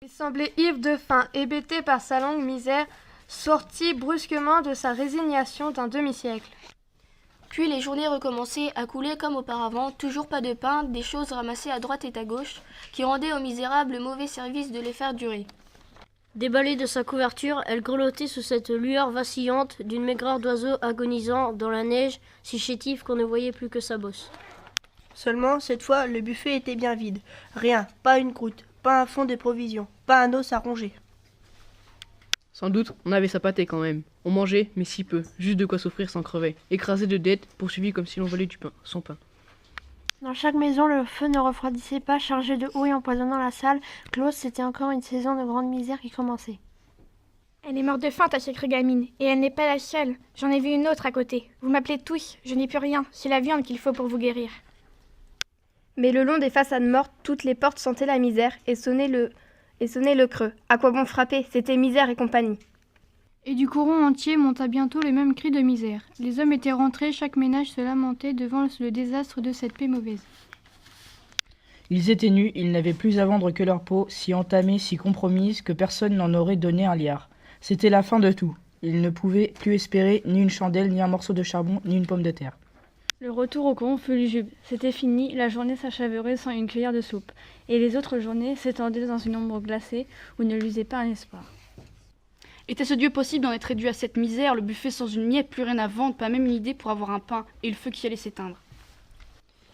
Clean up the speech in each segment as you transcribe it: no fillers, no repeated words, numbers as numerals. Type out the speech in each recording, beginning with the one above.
Il semblait ivre de faim, hébété par sa longue misère, sorti brusquement de sa résignation d'un demi-siècle. Puis les journées recommençaient à couler comme auparavant, toujours pas de pain, des choses ramassées à droite et à gauche, qui rendaient aux misérables le mauvais service de les faire durer. Déballée de sa couverture, elle grelottait sous cette lueur vacillante d'une maigreur d'oiseau agonisant dans la neige, si chétif qu'on ne voyait plus que sa bosse. Seulement, cette fois, le buffet était bien vide. Rien, pas une croûte, pas un fond de provisions, pas un os à ronger. Sans doute, on avait sa pâtée quand même. On mangeait, mais si peu, juste de quoi s'offrir sans crever. Écrasé de dettes, poursuivi comme si l'on volait du pain, son pain. Dans chaque maison, le feu ne refroidissait pas, chargé de houille empoisonnant la salle close. C'était encore une saison de grande misère qui commençait. Elle est morte de faim, ta sacrée gamine, et elle n'est pas la seule. J'en ai vu une autre à côté. Vous m'appelez tous, je n'ai plus rien. C'est la viande qu'il faut pour vous guérir. Mais le long des façades mortes, toutes les portes sentaient la misère et sonnaient le creux. À quoi bon frapper? C'était misère et compagnie. Et du coron entier monta bientôt le même cri de misère. Les hommes étaient rentrés, chaque ménage se lamentait devant le désastre de cette paix mauvaise. Ils étaient nus, ils n'avaient plus à vendre que leur peau, si entamée, si compromise, que personne n'en aurait donné un liard. C'était la fin de tout. Ils ne pouvaient plus espérer ni une chandelle, ni un morceau de charbon, ni une pomme de terre. Le retour au coron fut lugubre. C'était fini, la journée s'acheverait sans une cuillère de soupe. Et les autres journées s'étendaient dans une ombre glacée où ne luisait pas un espoir. Était-ce Dieu possible d'en être réduit à cette misère, le buffet sans une miette, plus rien à vendre, pas même une idée pour avoir un pain, et le feu qui allait s'éteindre?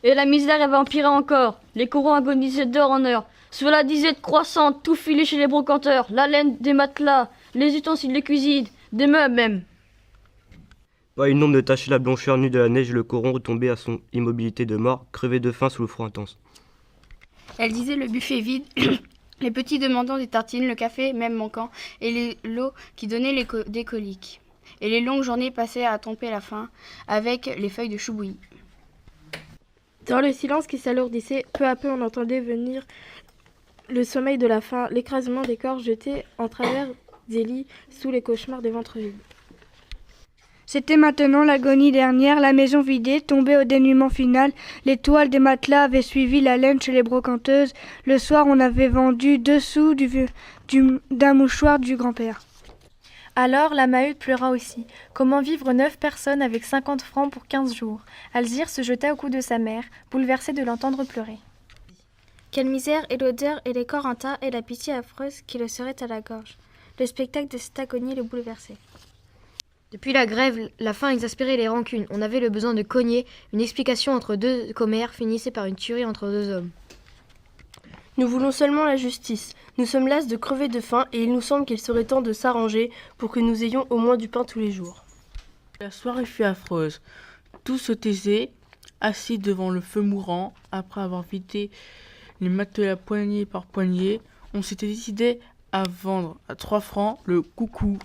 Et la misère avait empiré encore. Les corons agonisaient d'heure en heure. Sur la disette croissante, tout filait chez les brocanteurs, la laine des matelas, les ustensiles de cuisine, des meubles même. Pas une ombre ne tachait la blancheur nue de la neige, le coron retombait à son immobilité de mort, crevé de faim sous le froid intense. Elle disait le buffet vide, les petits demandant des tartines, le café même manquant, et l'eau qui donnait des coliques. Et les longues journées passaient à tromper la faim, avec les feuilles de chou bouilli. Dans le silence qui s'alourdissait, peu à peu on entendait venir le sommeil de la faim, l'écrasement des corps jetés en travers des lits sous les cauchemars des ventres vides. C'était maintenant l'agonie dernière, la maison vidée, tombée au dénuement final. Les toiles des matelas avaient suivi la laine chez les brocanteuses. Le soir, on avait vendu 2 sous d'un mouchoir du grand-père. Alors la Maheude pleura aussi. Comment vivre 9 personnes avec 50 francs pour 15 jours? Alzire se jeta au cou de sa mère, bouleversée de l'entendre pleurer. Quelle misère et l'odeur et les corps en tas et la pitié affreuse qui le serrait à la gorge. Le spectacle de cette agonie le bouleversait. Depuis la grève, la faim exaspérait les rancunes. On avait le besoin de cogner. Une explication entre 2 commères finissait par une tuerie entre 2 hommes. Nous voulons seulement la justice. Nous sommes las de crever de faim et il nous semble qu'il serait temps de s'arranger pour que nous ayons au moins du pain tous les jours. La soirée fut affreuse. Tout se taisait, assis devant le feu mourant, après avoir vidé les matelas poignée par poignée. On s'était décidé à vendre à 3 francs le coucou.